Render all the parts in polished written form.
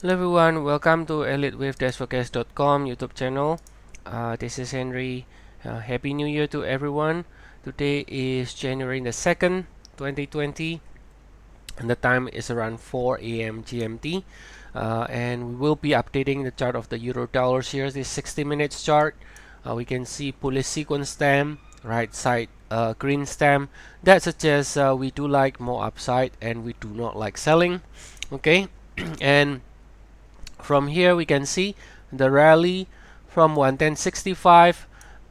Hello everyone, welcome to Elliott Wave Forex.com YouTube channel. This is Henry. Happy New Year to everyone. Today is January the 2nd, 2020, and the time is around 4 a.m. GMT. And we will be updating the chart of the euro dollars here. This 60 minutes chart. We can see bullish sequence stem, right side green stem. That suggests we do like more upside and we do not like selling. Okay, and from here we can see the rally from 110.65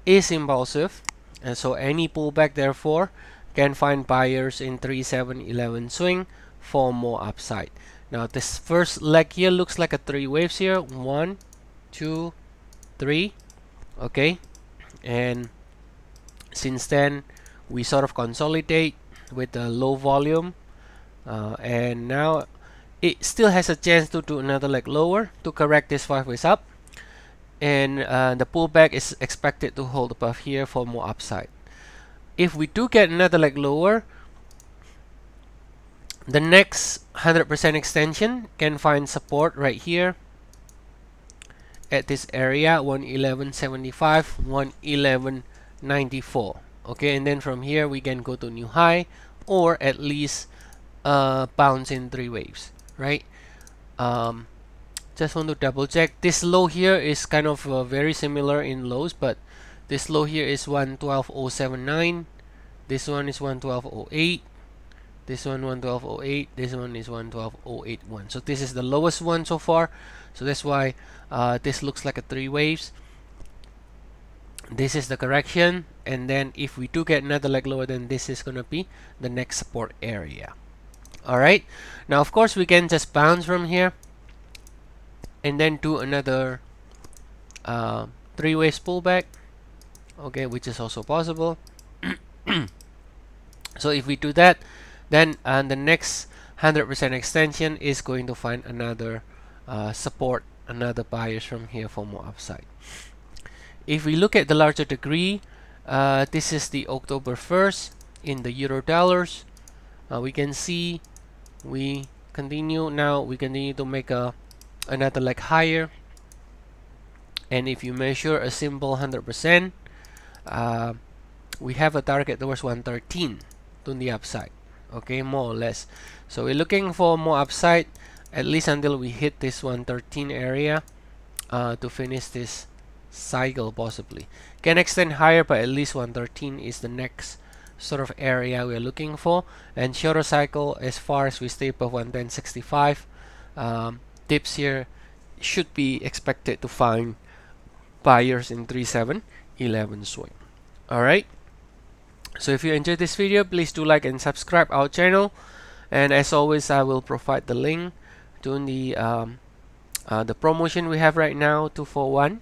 is impulsive, and so any pullback therefore can find buyers in 3711 swing for more upside. Now this first leg here looks like a three waves here, 1 2 3. Okay, and since then we sort of consolidate with a low volume, and now it still has a chance to do another leg lower to correct this 5 ways up, and the pullback is expected to hold above here for more upside. If we do get another leg lower, the next 100% extension can find support right here at this area, 111.75, 111.94. Okay, and then from here we can go to new high, or at least bounce in three waves, right? Just want to double check. This low here is kind of very similar in lows, but this low here is 112.079. This one is 112.08. This one 112.08. This one is 112.081. So this is the lowest one so far. So that's why this looks like a three waves. This is the correction, and then if we do get another leg lower, then this is gonna be the next support area. Alright, now of course we can just bounce from here and then do another three waves pullback, okay, which is also possible. So if we do that, then the next 100% extension is going to find another support, another buyers from here for more upside. If we look at the larger degree, this is the October 1st in the euro dollars. We can see we continue to make another leg higher, and if you measure a simple 100%, we have a target towards 113 to the upside, okay, more or less. So we're looking for more upside at least until we hit this 113 area to finish this cycle. Possibly can extend higher, but at least 113 is the next sort of area we're looking for. And shorter cycle, as far as we stay above 110.65, dips here should be expected to find buyers in 3711 swing. Alright, so if you enjoyed this video, please do like and subscribe our channel, and as always I will provide the link to the promotion we have right now, 241.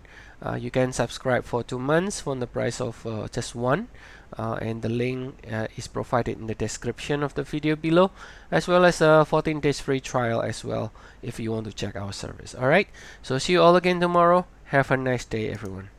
You can subscribe for 2 months from the price of just one, and the link is provided in the description of the video below, as well as a 14 days free trial as well if you want to check our service. Alright, so see you all again tomorrow. Have a nice day everyone.